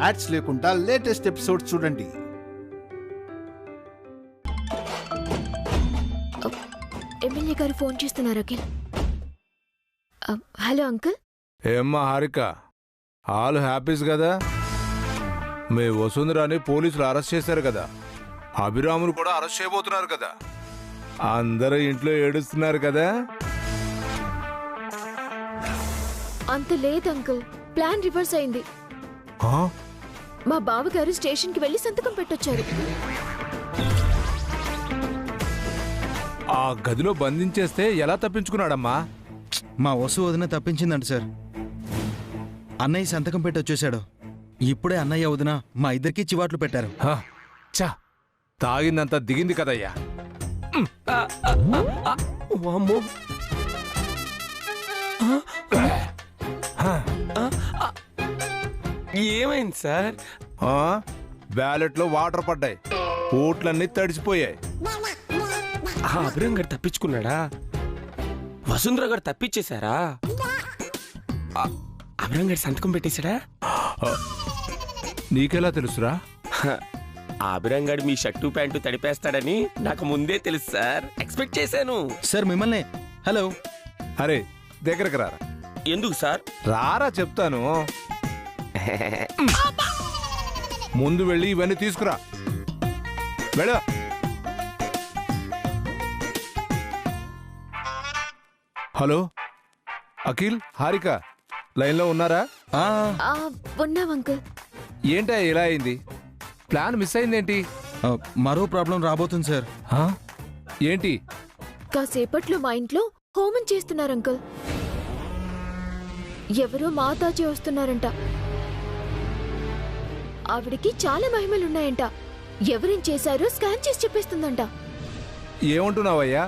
Ads లేకుండా latest episode చూడండి. MLA గారు ఫోన్ చేస్తున్నారు అఖిల్. Hello uncle. ఏమ్మా హారిక, ఆల్ హ్యాపీస్ కదా? మీ వసుంధరాని పోలీసులు అరెస్ట్ చేశారు కదా, అభిరామును కూడా అరెస్ట్ చేయబోతున్నారు కదా, అందరూ ఇంట్లో ఏడుస్తున్నారు కదా? అంత లేదు అంకుల్, ప్లాన్ రివర్స్ అయింది. మా బావగారు స్టేషన్ కి వెళ్లి సంతకం పెట్టొచ్చారు. ఆ గదిలో బంధించేస్తే ఎలా తప్పించుకున్నాడమ్మా? మా వసు వదిన తప్పించిందంట సార్. అన్నయ్య సంతకం పెట్టి వచ్చేశాడు. ఇప్పుడే అన్నయ్య వదిన మా ఇద్దరికి చివాట్లు పెట్టారు. చా, తాగిందంతా దిగింది కదయ్యా. ఏమైంది సార్? బ్యాలెట్ లో వాటర్ పడ్డాయి, ఓట్లన్నీ తడిసిపోయాయి. అభిరామ్ గారు తప్పించుకున్నాడా? వసుంధర గారు తప్పించేశారా? అభిరామ్ గారు సంతకం పెట్టేశాడా? నీకెలా తెలుసురా? అభిరామ్ గారు మీ షర్టు ప్యాంటు తడిపేస్తాడని నాకు ముందే తెలుసు సార్. ఎక్స్పెక్ట్ చేశాను సార్ మిమ్మల్ని. హలో. అరే దగ్గరకు రారా. ఎందుకు సార్? రారా చెప్తాను. ముందు వెళ్ళి ఇవన్నీ తీసుకురా. వెళ్ళు. హలో అఖిల్, హారిక లైన్లో ఉన్నారా? ఉన్నాం అంకుల్. ఏంటా ఇలా అయింది? ప్లాన్ మిస్ అయిందేంటి? మరో ప్రాబ్లం రాబోతుంది సార్. ఏంటి? కాసేపట్లో మా ఇంట్లో హోమం చేస్తున్నారు అంకుల్. ఎవరో మాతాజీ వస్తున్నారంట. ఆవిడికి చాలా మహిమలున్నాయంట. ఎవరేం చేశారో స్కాన్ చేసి చెప్పేస్తుందంట. ఏమంటున్నావయ్యా?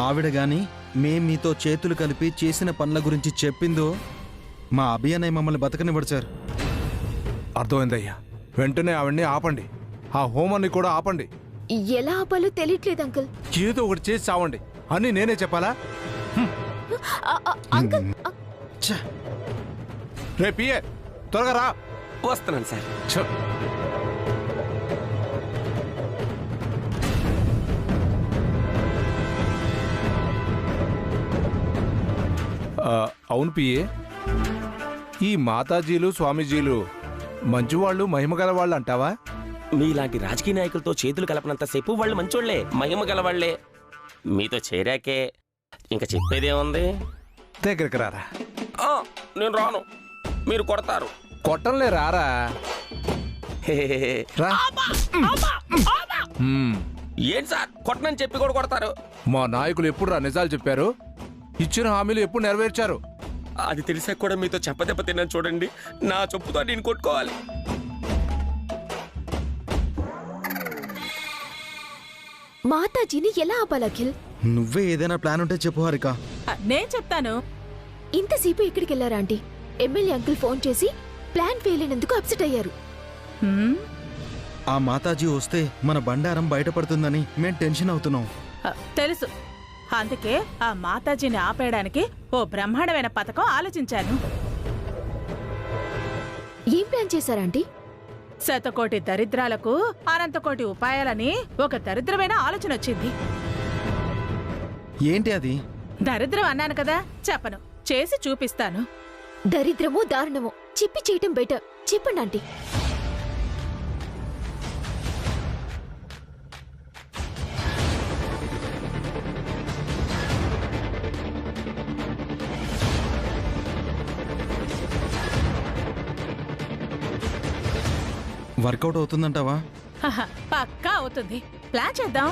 ఆవిడ గాని మేం మీతో చేతులు కలిపి చేసిన పనుల గురించి చెప్పిందో మా అభియానయ్య మమ్మల్ని బతకనివ్వడు సార్. అర్థమైందయ్యా, వెంటనే ఆవిడ్ని ఆపండి. ఆ హోమాన్ని కూడా ఆపండి. ఎలా ఆపాలో తెలియట్లేదు అంకుల్. ఏదో ఒకటి చేసి చావండి అని నేనే చెప్పాలా? అంకుల్. రే పిఏ, త్వరగా రా. వస్తున్నాను సార్. అవును పిఏ, ఈ మాతాజీలు స్వామీజీలు మంచివాళ్ళు, మహిమగల వాళ్ళు అంటావా? మీలాంటి రాజకీయ నాయకులతో చేతులు కలపనంతసేపు వాళ్ళు మంచోళ్లే, మహిమ గలవాళ్లే. మీతో చేరాకే ఇంకా చెప్పేదేముంది? దగ్గరికి రారా. నేను రాను, మీరు కొడతారు. కొట్టంలే, రారా. ఏంటి సార్, కొట్టనని చెప్పి కూడా కొడతారు? మా నాయకులు ఎప్పుడు రా నిజాలు చెప్పారు? ఇచ్చిన హామీలు ఎప్పుడు నెరవేర్చారు? అది తెలిసాక కూడా మీతో చెప్పదెబ్బ తిన్నాను చూడండి. నా చెప్పుతో నేను కొట్టుకోవాలి. మాతాజీని ఎలా ఆపాలి అఖిల్? నువ్వే ఏదైనా ప్లాన్ ఉంటే చెప్పు హారిక. నేను చెప్తాను. ఇంతసేపు ఎక్కడికి వెళ్ళారా ఆంటీ? ఎమ్మెల్యే అంకుల్ ఫోన్ చేసి ప్లాన్ ఫెయిల్ అయినందుకు అప్సెట్ అయ్యారు. ఆ మాతాజీ వస్తే మన బండారం బయటపడుతుందని మేం టెన్షన్ అవుతున్నాం. తెలుసు, అందుకే ఆ మాతాజీని ఆపేయడానికి ఓ బ్రహ్మాండమైన పథకం ఆలోచించాను. ఏం ప్లాన్ చేశారాంటీ? శతకోటి దరిద్రాలకు అనంతకోటి ఉపాయాలని ఒక దరిద్రమైన ఆలోచన వచ్చింది. ఏంటి అది? దరిద్రం అన్నాను కదా, చెప్పను, చేసి చూపిస్తాను. దరిద్రమో దారుణమో చెప్పి చేయటం బెటర్. చెప్పండి ఆంటీ. వర్కౌట్ అవుతుందంటావా? పక్కా అవుతుంది. ప్లాన్ చేద్దాం.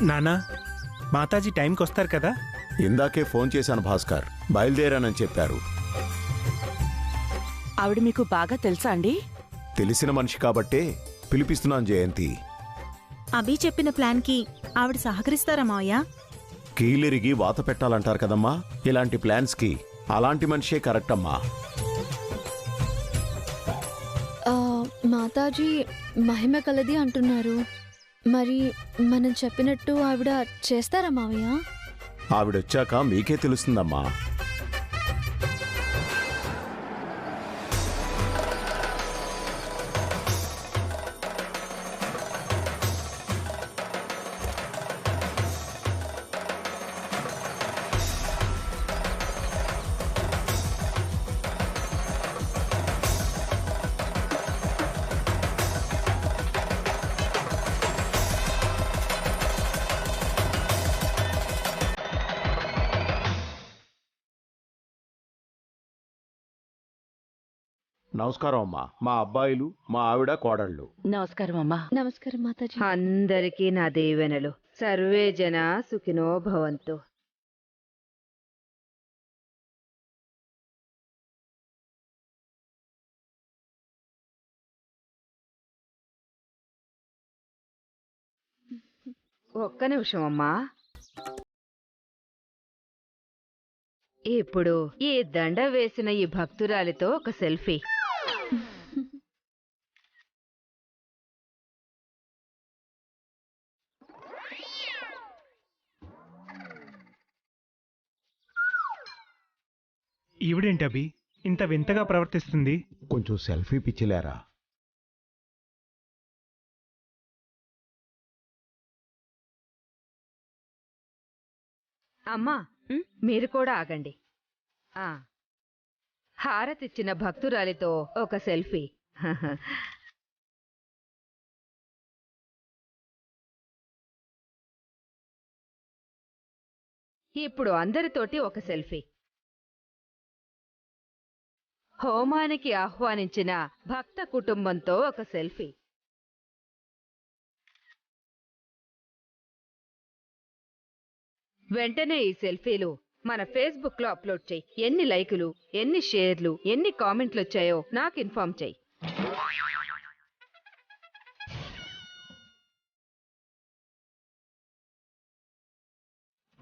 నానా, మాతాజీ టైంకి వస్తారు కదా? ఇందాకే ఫోన్ చేశాను భాస్కర్, బయలుదేరానని చెప్పారు. ఆవిడ మీకు బాగా తెలుసా అండి? తెలిసిన మనిషి కాబట్టే పిలిపిస్తున్నాను జయంతి. అభి చెప్పిన ప్లాన్కి ఆవిడ సహకరిస్తారా మావయ్య? కీలిరిగి వాత పెట్టాలంటారు కదమ్మా, ఇలాంటి ప్లాన్స్కి అలాంటి మనిషే కరెక్ట్ అమ్మా. మాతాజీ మహిమ కలది అంటున్నారు. మరి మనం చెప్పినట్టు ఆవిడ చేస్తారా మావయ్య? ఆవిడొచ్చాక మీకే తెలుస్తుందమ్మా. నమస్కారం అమ్మా. మా అబ్బాయిలు, మా ఆవిడ, కోడళ్ళు. నమస్కారం అమ్మా. నమస్కారం మాతాజీ. అందరికీ నా దీవెనలు. సర్వే జన సుఖినో భవంతు. ఒక్క నిమిషం అమ్మా. ఇప్పుడు ఈ దండ వేసిన ఈ భక్తురాలితో ఒక సెల్ఫీ. ఈవిడేంటి అభి ఇంత వింతగా ప్రవర్తిస్తుంది? కొంచెం సెల్ఫీ పిచ్చిలేరా? అమ్మా, మీరు కూడా ఆగండి. హారతిచ్చిన భక్తురాలితో ఒక సెల్ఫీ. ఇప్పుడు అందరితోటి ఒక సెల్ఫీ. హోమానికి ఆహ్వానించిన భక్త కుటుంబంతో ఒక సెల్ఫీ. వెంటనే ఈ సెల్ఫీలు మన ఫేస్బుక్ లో అప్లోడ్ చెయ్యి. ఎన్ని లైకులు, ఎన్ని షేర్లు, ఎన్ని కామెంట్లు వచ్చాయో నాకు ఇన్ఫార్మ్ చెయ్యి.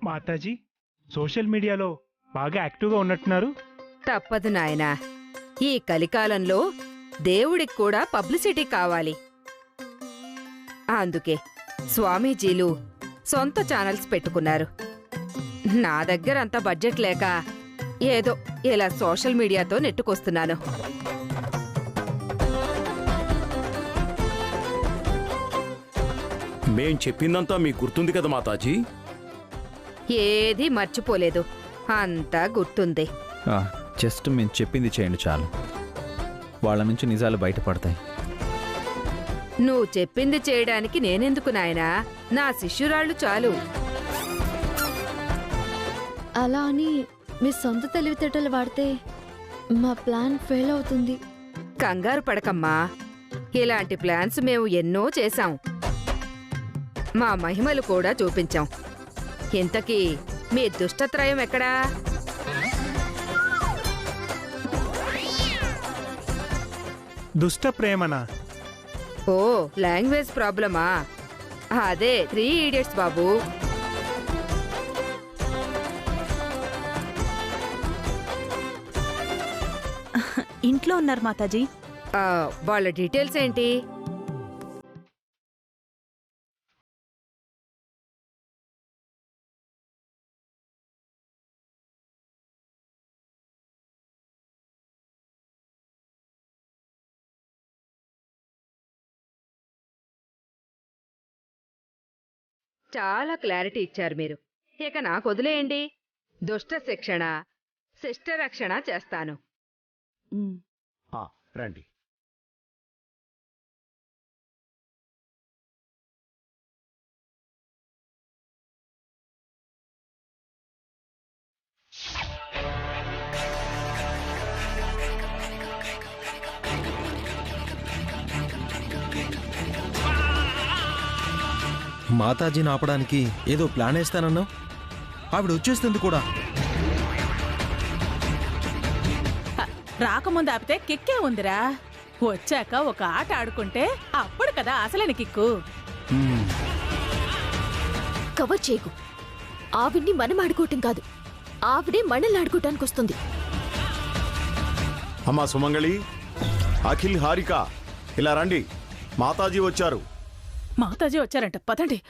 మాతాజీ సోషల్ మీడియాలో బాగా యాక్టివ్గా ఉన్నట్టున్నారు. తప్పదు నాయనా, ఈ కలికాలంలో దేవుడికి కూడా పబ్లిసిటీ కావాలి. అందుకే స్వామీజీలు సొంత ఛానల్స్ పెట్టుకున్నారు. నా దగ్గర అంత బడ్జెట్ లేక ఏదో ఇలా సోషల్ మీడియాతో నెట్టుకొస్తున్నాను. మేం చెప్పిందంతా మీకు గుర్తుంది కదా మాతాజీ? ఏదీ మర్చిపోలేదు, అంతా గుర్తుంది. జస్ట్ మేము చెప్పింది చేయండి చాలు. వాళ్ళ నుంచి నిజాలు బయటపడతాయి. నువ్వు చెప్పింది చేయడానికి నేనెందుకు నాయనా, నా శిష్యురాళ్ళు చాలు. అలా అని మీ సొంత తెలివితేటలు వాడితే మా ప్లాన్ ఫెయిల్ అవుతుంది. కంగారు పడకమ్మా, ఇలాంటి ప్లాన్స్ మేము ఎన్నో చేశాం. మా మహిమలు కూడా చూపించాం. ఇంతకీ మీ దుష్టత్రయం ఎక్కడా? దుష్ట ప్రేమనా? ఓ, లాంగ్వేజ్ ప్రాబ్లమా? అదే 3 Idiots బాబు. ఇంట్లో ఉన్నారు మాతాజీ. వాళ్ళ డీటెయిల్స్ ఏంటి? చాలా క్లారిటీ ఇచ్చారు మీరు. ఇక నాకు వదిలేయండి. దుష్ట శిక్షణ, శిష్ట రక్షణ చేస్తాను. రండి. మాతాజీని ఆపడానికి ఏదో ప్లాన్ వేస్తానన్నావు. ఆవిడ వచ్చేస్తుంది కూడా. రాకముందు ఆపితే కిక్కే ఉందిరా. వచ్చాక ఒక ఆట ఆడుకుంటే అప్పుడు కదా అసలైన కిక్కు. కవర్ చేయకు. ఆవిడ్ని మనం ఆడుకోవటం కాదు, ఆవిడే మనల్ని ఆడుకోవటానికి వస్తుంది. అమ్మా సుమంగళి, అఖిల్, హారిక ఇలా రండి, మాతాజీ వచ్చారు. మాతాజీ వచ్చారంట, పదండి.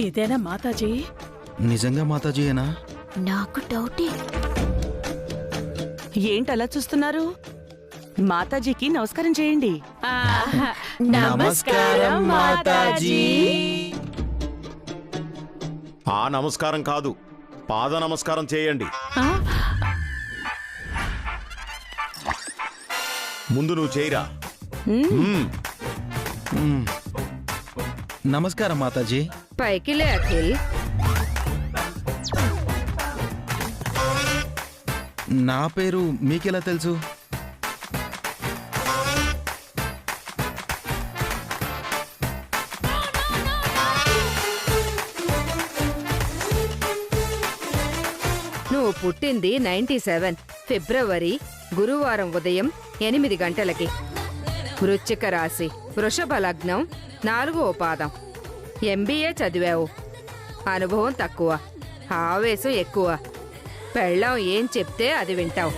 ఇదేనా మాతాజీ? నిజంగా మాతాజీయేనా? నాకు డౌటే. ఏంటలా చూస్తున్నారు? మాతాజీకి నమస్కారం చేయండి. నమస్కారం మాతాజీ. ఆ నమస్కారం కాదు, పాద నమస్కారం చేయండి. ముందు నువ్వు చేయరా. నమస్కారం మాతాజీ. పైకిలే అఖిల్. నా పేరు మీకెలా తెలుసు? నువ్వు పుట్టింది 97 ఫిబ్రవరి గురువారం ఉదయం 8 గంటలకి. వృశ్చిక రాశి, వృషభ లగ్నం, 4వ పాదం. MBA చదివావు. అనుభవం తక్కువ, ఆవేశం ఎక్కువ. పెళ్ళాం ఏం చెప్తే అది వింటావు.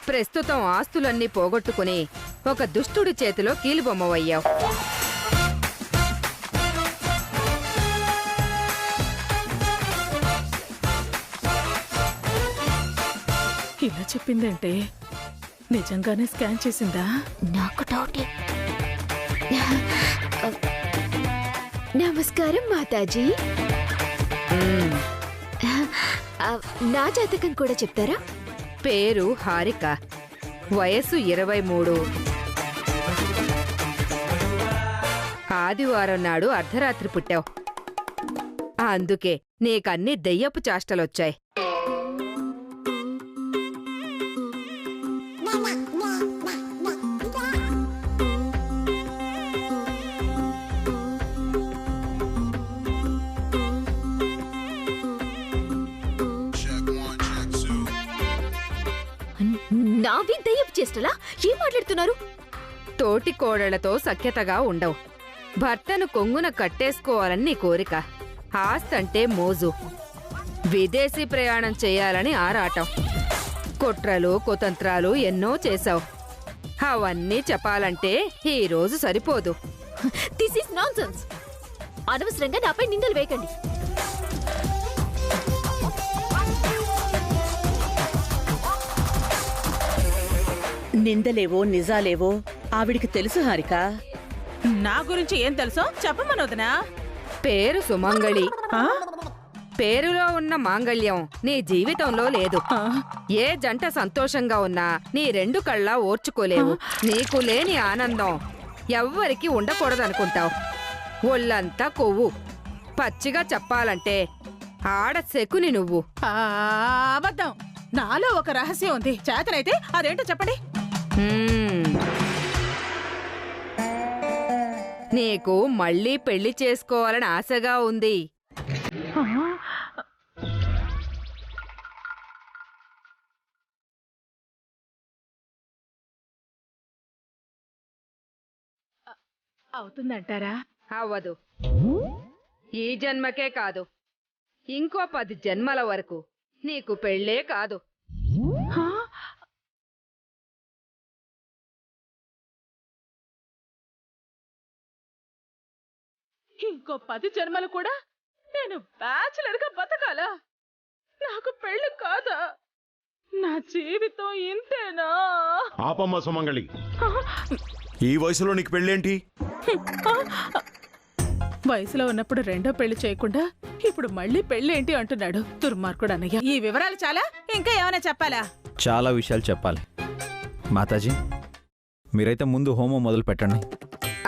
ప్రస్తుతం ఆస్తులన్నీ పోగొట్టుకుని ఒక దుష్టుడి చేతిలో కీలుబొమ్మవయ్యావు. ఇలా చెప్పిందంటే నిజంగానే స్కాన్ చేసిందా? నాకు డౌటే. నమస్కారం మాతాజీ. నా జాతకం కూడా చెప్తారా? పేరు హారిక, వయస్సు 23. ఆదివారం నాడు అర్ధరాత్రి పుట్టావు. అందుకే నీకన్ని దెయ్యపు చేష్టలొచ్చాయి. నావి దయ్యపు చేష్టలా? ఏం మాట్లాడుతున్నారు? తోటి కోడళ్లతో సఖ్యతగా ఉండవు. భర్తను కొంగున కట్టేసుకోవాలని నీ కోరిక. ఆస్తంటే మోజు. విదేశీ ప్రయాణం చేయాలని ఆరాటం. కుట్రలు కుతంత్రాలు ఎన్నో చేశావు. అవన్నీ చెప్పాలంటే ఈ రోజు సరిపోదు. This is nonsense. అనవసరంగా నాపై నిందలు వేయకండి. నిందలేవో నిజాలేవో ఆవిడికి తెలుసు హారిక. నా గురించి ఏం తెలుసో చెప్పమనొదినా. పేరు సుమంగళి. పేరులో ఉన్న మాంగళ్యం నీ జీవితంలో లేదు. ఏ జంట సంతోషంగా ఉన్నా నీ 2 కళ్ళ ఓర్చుకోలేవు. నీకు లేని ఆనందం ఎవ్వరికి ఉండకూడదనుకుంటావు. ఒళ్ళంతా కొవ్వు. పచ్చిగా చెప్పాలంటే ఆడ శకుని నువ్వు. అబద్ధం. నాలో ఒక రహస్యం ఉంది. చేతనైతే అదేంటో చెప్పండి. నీకు మళ్ళీ పెళ్లి చేసుకోవాలని ఆశగా ఉంది. అవుతుందంటారా? అవ్వదు. ఈ జన్మకే కాదు, ఇంకో 10 జన్మల వరకు నీకు పెళ్ళే కాదు. ఇంకో 10 జన్మలు కూడా నేను బ్యాచిలర్ గా బతకాలా? నాకు పెళ్లి కాదా? నా జీవితం ఇంతేనా? ఆపమ్మ సుమంగళి, ఈ వయసులో నీకు పెళ్ళేంటి? వయసులో ఉన్నప్పుడు రెండో పెళ్లి చేయకుండా ఇప్పుడు మళ్ళీ పెళ్ళేంటి అంటున్నాడు దుర్మార్గుడు అన్నయ్య. ఈ వివరాలు చాలా, ఇంకా ఏమైనా చెప్పాలా? చాలా విషయాలు చెప్పాలి. మాతాజీ, మీరైతే ముందు హోమం మొదలు పెట్టండి.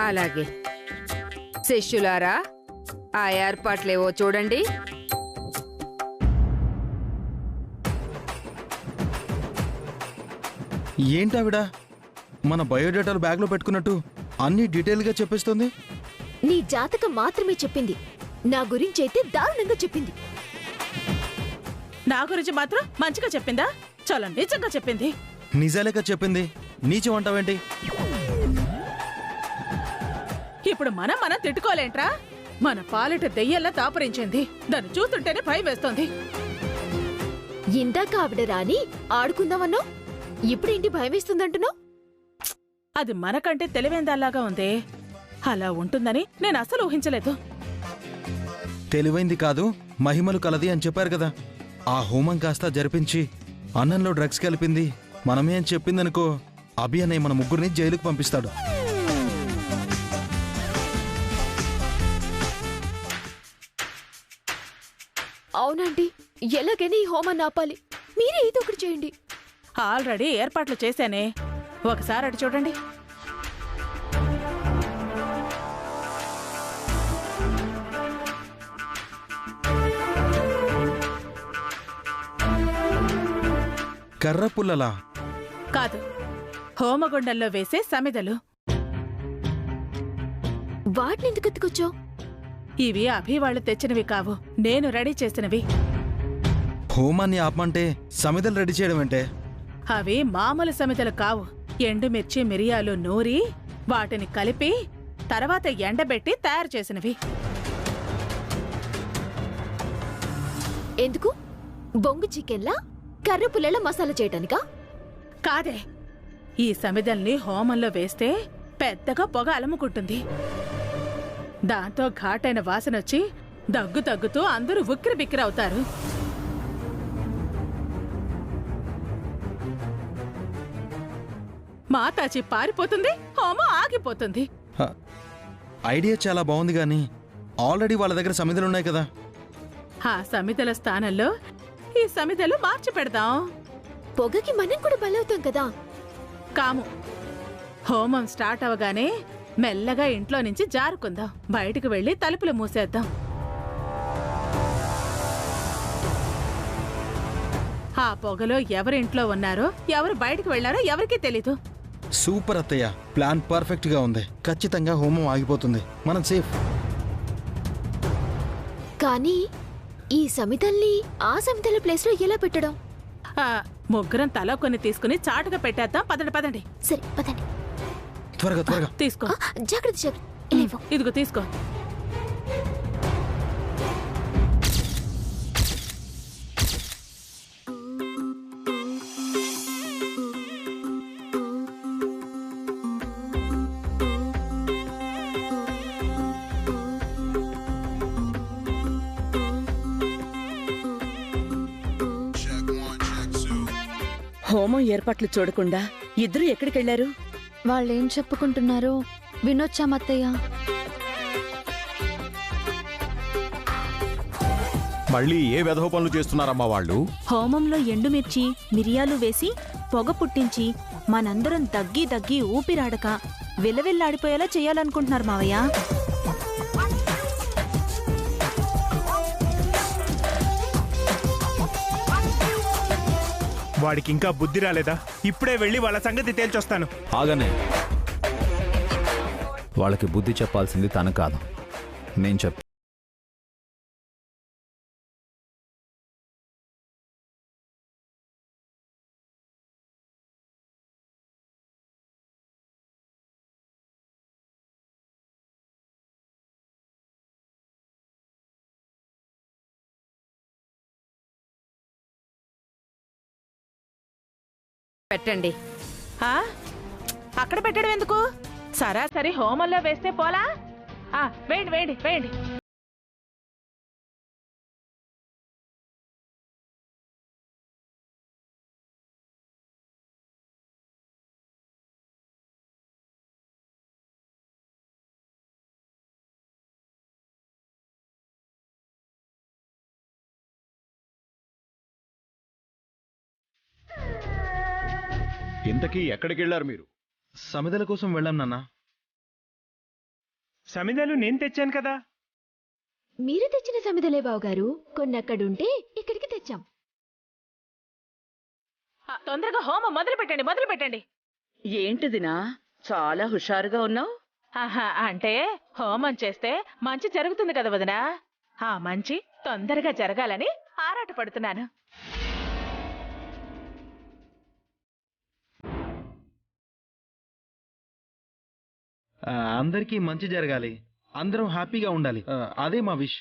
అలాగే. శిష్యులారా, ఆ ఏర్పాట్లేవో చూడండి. ఏంటావిడ మన బయోడేటాలు బ్యాగ్లో పెట్టుకున్నట్టు అన్ని డీటెయిల్గా చెప్పేస్తుంది? నీ జాతకం మాత్రమే చెప్పింది, నా గురించైతే దారుణంగా చెప్పింది. నా గురించి మాత్రం మంచిగా చెప్పిందా? చాలా నిజంగా చెప్పింది. నిజాలేక చెప్పింది, నీచం అంటావేంటి? ఇప్పుడు మనం తిట్టుకోలేంట్రా? మన పాలిట దెయ్యల్లా తాపరించింది. దాన్ని చూస్తుంటేనే భయం వేస్తోంది. ఇందాక ఆవిడ రాని ఆడుకుందామన్నావు, ఇప్పుడేంటి భయం వేస్తుందంటున్నావు? అది మనకంటే తెలివైందాల్లాగా ఉందే. అలా ఉంటుందని నేను అస్సలు ఊహించలేదు. తెలివైంది కాదు, మహిమలు కలది అని చెప్పారు కదా. ఆ హోమం కాస్త జరిపించి అన్నంలో డ్రగ్స్ కలిపింది మనమే అని చెప్పిందనుకో, అభి అనే మన ముగ్గురిని జైలుకు పంపిస్తాడు. అవునండి, ఎలాగైనా ఈ హోమాన్ని ఆపాలి. మీరే ఏదో ఒకటి చేయండి. ఆల్రెడీ ఏర్పాట్లు చేశానే, ఒకసారి అటు చూడండి. కర్ర పుల్లలా? కాదు, హోమగుండంలో వేసే సమిదలు. వాటిని ఎందుకు ఎత్తుకొచ్చావు? ఇవి అభి వాళ్ళు తెచ్చినవి కావు, నేను రెడీ చేసినవి. హోమాన్ని ఆపమంటే సమిదలు రెడీ చేయడం అంటే? అవి మామూలు సమిదలు కావు. ఎండుమిర్చి మిరియాలు నూరి వాటిని కలిపి తర్వాత ఎండబెట్టి తయారు చేసినవి. ఎందుకు? బొంగు చికెన్లా కర్ర పుల్లల మసాలా చేయటానికా? కాదే, ఈ సమిదల్ని హోమంలో వేస్తే పెద్దగా పొగ అలముకుంటుంది. దాంతో ఘాటైన వాసనొచ్చి దగ్గు తగ్గుతూ అందరూ ఉక్కిరి బిక్కిరవుతారు. మాతాజీ పారిపోతుంది, హోమం ఆగిపోతుంది. ఐడియా చాలా బాగుంది గాని ఆల్రెడీ వాళ్ళ దగ్గర సమిదలున్నాయి కదా. ఆ సమిదల స్థానంలో ఈ సమిదలు మార్చి పెడదాం. పొగకి మనం కూడా బలవుతాం కదా. కాము, హోమం స్టార్ట్ అవగానే మెల్లగా ఇంట్లో నుంచి జారుకుందాం. బయటకు వెళ్లి తలుపులు మూసేద్దాం. ఆ పొగలో ఎవరింట్లో ఉన్నారో ఎవరు బయటకు వెళ్లారో ఎవరికీ తెలీదు. సూపర్ అత్తయ్య, ప్లాన్ పర్ఫెక్ట్ గా ఉంది. ఖచ్చితంగా హోమం ఆగిపోతుంది, మనం సేఫ్. కానీ ఈ సమితల్ని ఆ సమితల ప్లేస్ లో ఎలా పెట్టడం? ముగ్గురం తల కొన్ని తీసుకుని చాటుగా పెట్టేద్దాం. పదండి పదండి. సరే పదండి. త్వరగా త్వరగా తీసుకో. జాగ్రత్త. ఇదిగో తీసుకో. హోమం ఏర్పాట్లు చూడకుండా ఇద్దరు ఎక్కడికెళ్లారు? వాళ్ళేం చెప్పుకుంటున్నారో వినొచ్చామత్తయ్య. మళ్ళీ ఏ వెధవ పనులు చేస్తున్నారమ్మా వాళ్ళు? హోమంలో ఎండుమిర్చి మిరియాలు వేసి పొగ పుట్టించి మనందరం దగ్గి దగ్గి ఊపిరాడక విలవిల్లాడిపోయేలా చేయాలనుకుంటున్నారు మావయ్య. వాడికి ఇంకా బుద్ధి రాలేదా? ఇప్పుడే వెళ్ళి వాళ్ళ సంగతి తేల్చొస్తాను. ఆగనే, వాళ్ళకి బుద్ధి చెప్పాల్సింది తను కాదు, నేను చెప్తాను. పెట్టండి. అక్కడ పెట్టడం ఎందుకు? సరాసరి హోమంలో వేస్తే పోలా? వేయండి వేయండి వేయండి. ఇంతకీ ఎక్కడికి వెళ్ళారు మీరు? సమిదల కోసం వెళ్ళాం నాన్న. సమిదలు నేను తెచ్చాను కదా. మీరు తెచ్చిన సమిదలే బావగారు, కొన్ని అక్కడుంటే ఇక్కడికి తెచ్చాం. తొందరగా హోమం మొదలు పెట్టండి. ఏంటిదినా చాలా హుషారుగా ఉన్నావు? అంటే హోమం చేస్తే మంచి జరుగుతుంది కదా వదినా. ఆ మంచి తొందరగా జరగాలని ఆరాటపడుతున్నాను. అందరికీ మంచి జరగాలి, అందరం హ్యాపీగా ఉండాలి, అదే మా విష్.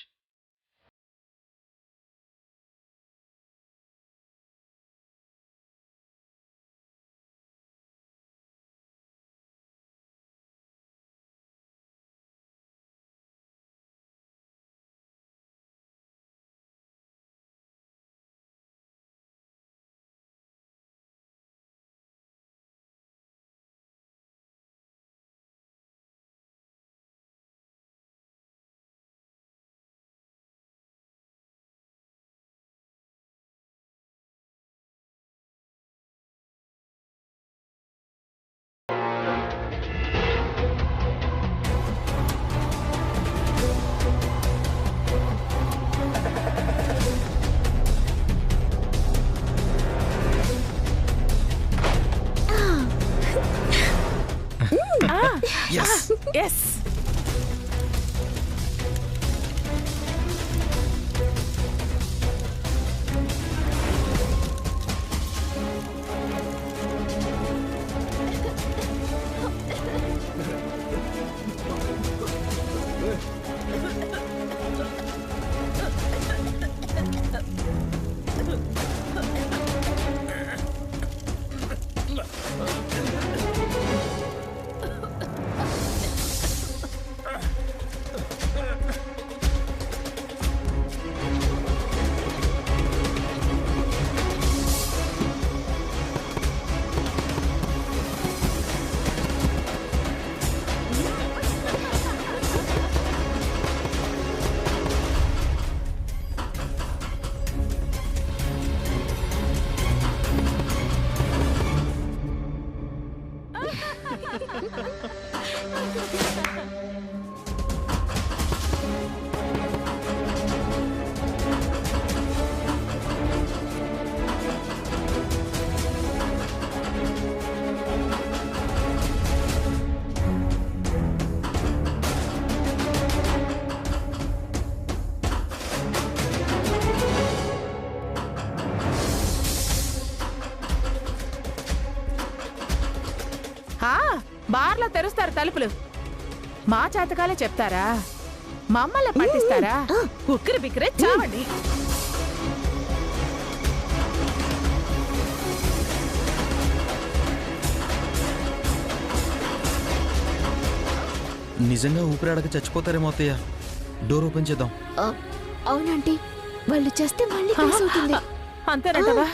Yes. బార్లో తెరుస్తారు తలుపులు. మా చేతకాలే చెప్తారా? మమ్మల్ని పట్టిస్తారా? ఉక్కిరి బిక్కిరే చావండి. నిజంగా ఊపిరాడక చచ్చిపోతారేమో అత్తయ్య. డోర్ ఓపెన్ చేద్దాం. అవునంటీ, వాళ్ళు చేస్తే మళ్ళీ కేసు అవుతుంది. అంతేనంటవా?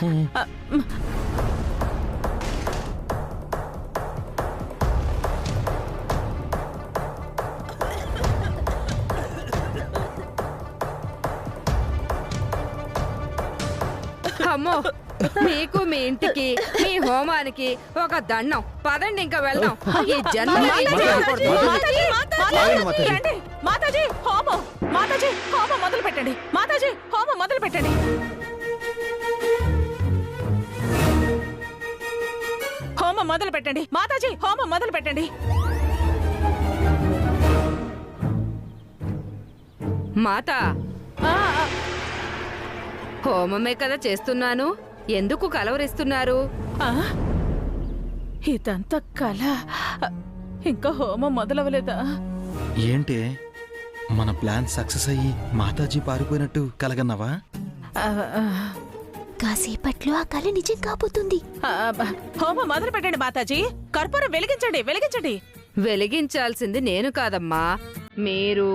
అమ్మో, మీకు మీ ఇంటికి మీ హోమానికి ఒక దండం. పదండి ఇంకా వెళ్దాం. ఈ మాతాజీ హోమం మొదలు పెట్టండి. మాతాజీ హోమం మొదలు పెట్టండి. హోమం మొదలు పెట్టండి. మాతాజీ హోమం మొదలు పెట్టండి. మాత, హోమమే కదా చేస్తున్నాను, ఎందుకు కలవరిస్తున్నారు? ఇదంతా కళ, ఇంకా హోమం మొదలవలేదా? ఏంటే, మన ప్లాన్ సక్సెస్ అయ్యి మాతాజీ పారిపోయినట్టు కలగన్నావా? కాసేపట్లో ఆ కళ నిజం కాబోతుంది. హోమం మొదలు పెట్టండి. మాతాజీ కర్పూరం వెలిగించండి. వెలిగించాల్సింది నేను కాదమ్మా, మీరు.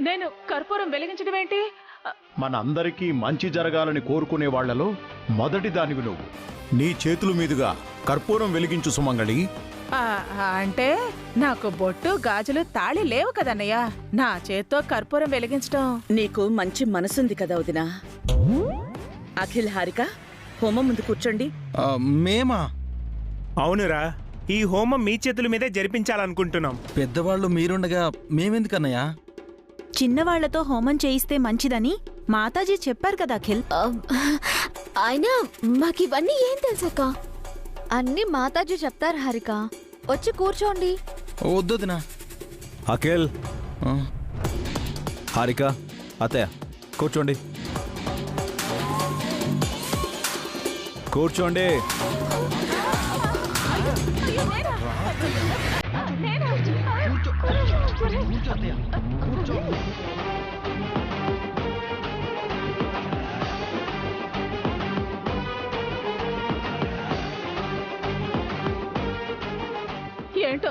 నేను కర్పూరం వెలిగించడం ఏంటి? మనందరికీ మంచి జరగాలని కోరుకునే వాళ్లలో మొదటి దానివి నువ్వు. నీ చేతుల మీదుగా కర్పూరం వెలిగించు సుమంగళి. అంటే నాకు బొట్టు గాజులు తాళి లేవు కదన్నయ్య. నా చేత్తో కర్పూరం వెలిగించడం. నీకు మంచి మనసుంది కదా వదినా. అఖిల్, హారిక, హోమం ముందు కూర్చోండి. మేమా? అవునురా, ఈ హోమం మీ చేతుల మీదే జరిపించాలనుకుంటున్నాం. పెద్దవాళ్ళు మీరుండగా మేమెందుకన్నయ్యా? చిన్నవాళ్లతో హోమం చేయిస్తే మంచిదని మాతాజీ చెప్పారు కదా అఖిల్. అయినా మాకివన్నీ ఏం తెలుసక్క? అన్ని మాతాజీ చెప్తారు. హారిక, వచ్చి కూర్చోండి. వద్దొదినా. అఖిల్, హారిక, అత్తయ్య కూర్చోండి. కూర్చోండి. ఏంటో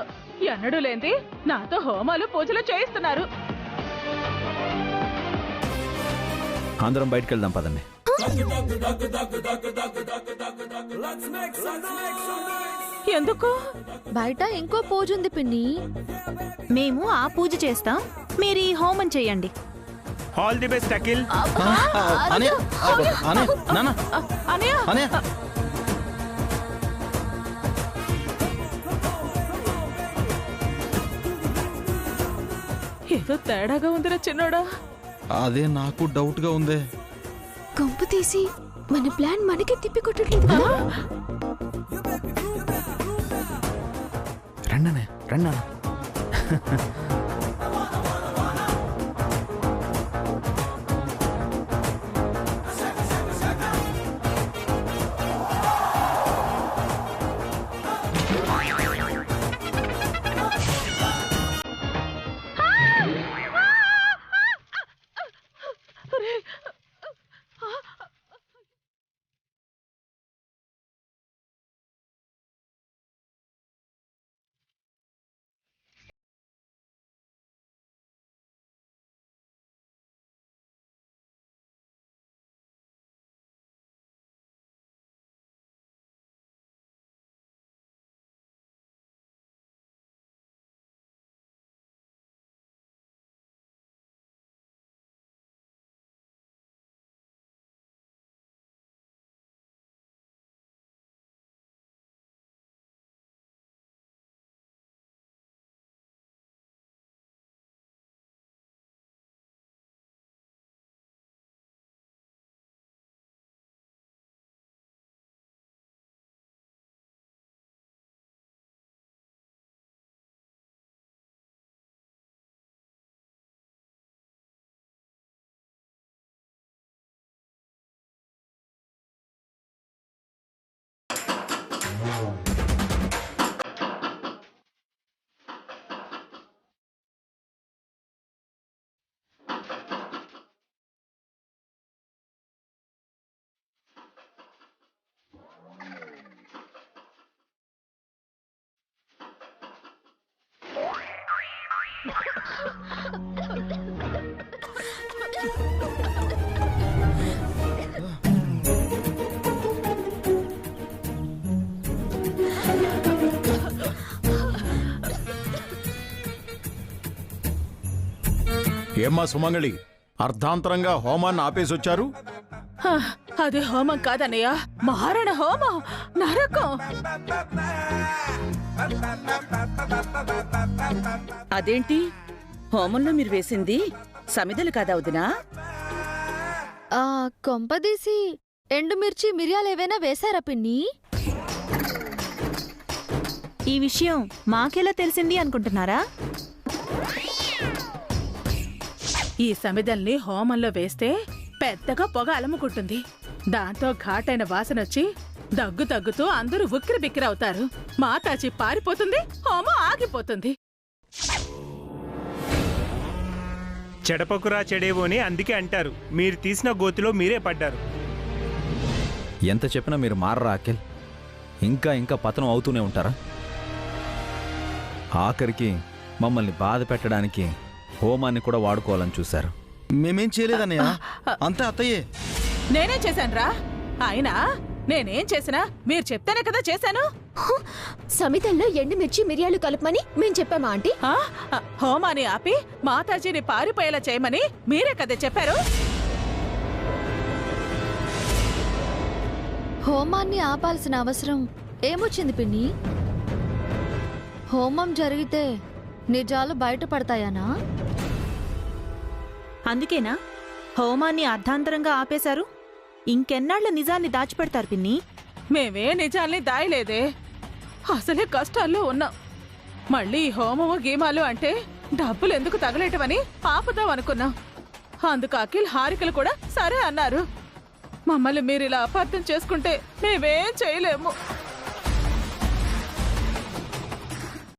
ఎన్నడూ లేంది నాతో హోమాలు పూజలు చేయిస్తున్నారు. అందరం బయటకు వెళ్దాం పదండి. ఎందుకు? బయట ఇంకో పూజ ఉంది పిన్ని. మేము ఆ పూజ చేస్తాం, మీరు ఈ హోమం చేయండి. All the best Akhil. ఏదో తేడాగా ఉందిరా చిన్నోడా. అదే నాకు డౌట్ గా ఉంది. కంపు తీసి మన ప్లాన్ మనకే తిప్పి కొట్టట్లేదు కదా? రండనే రండి. ఏమ్మా సుమంగళి, అర్ధాంతరంగా హోమాన్ని ఆపేసొచ్చారు? అది హోమం కాదన్నయ్య, మారణ హోమం, నరకం. అదేంటి, హోమంలో మీరు వేసింది సమిదలు కాదా వదినా? కొంపదీసి ఎండుమిర్చి మిరియాలేవైనా వేశారా పిన్ని? ఈ విషయం మాకెలా తెలిసింది అనుకుంటున్నారా? ఈ సమిదల్ని హోమంలో వేస్తే పెద్దగా పొగ అలముకుంటుంది. దాంతో ఘాటైన వాసనొచ్చి దగ్గు తగ్గుతూ అందరూ ఉక్కిరి బిక్కిరవుతారు. మాతాజీ పారిపోతుంది, హోమం ఆగిపోతుంది. చెడపకురా చెడేవో అని అందుకే అంటారు. మీరు తీసిన గోతిలో మీరే పడ్డారు. ఎంత చెప్పినా మీరు మారరా అఖిల్? ఇంకా ఇంకా పతనం అవుతూనే ఉంటారా? ఆఖరికి మమ్మల్ని బాధ పెట్టడానికి హోమాన్ని కూడా వాడుకోవాలని చూశారు. మేమేం చేయలేదన్నయ్య, అంతా అత్తయ్యే. నేనే చేశానురా. అయినా నేనేం చేసినా మీరు చెప్తేనే కదా చేశాను. సమితల్లో ఎండుమిర్చి మిరియాలు కలపమని మేం చెప్పామా ఆంటీ? హోమాన్ని ఆపి మాతాజీని పారిపోయేలా చేయమని మీరే కదా చెప్పారు. హోమాన్ని ఆపాల్సిన అవసరం ఏమొచ్చింది పిన్ని? హోమం జరిగితే నిజాలు బయటపడతాయనా? అందుకేనా హోమాన్ని అర్ధాంతరంగా ఆపేశారు? ఇంకెన్నాళ్ల నిజాన్ని దాచిపెడతారు పిన్ని? మేమే నిజాల్ని దాయలేదే, అసలే కష్టాల్లో ఉన్నాం. మళ్ళీ ఈ హోమము గీమాలు అంటే డబ్బులు ఎందుకు తగలేటవని ఆపుదాం అనుకున్నాం. అందుకు అఖిల్ హారికలు కూడా సరే అన్నారు. మమ్మల్ని మీరు ఇలా అపార్థం చేసుకుంటే మేమేం చేయలేము.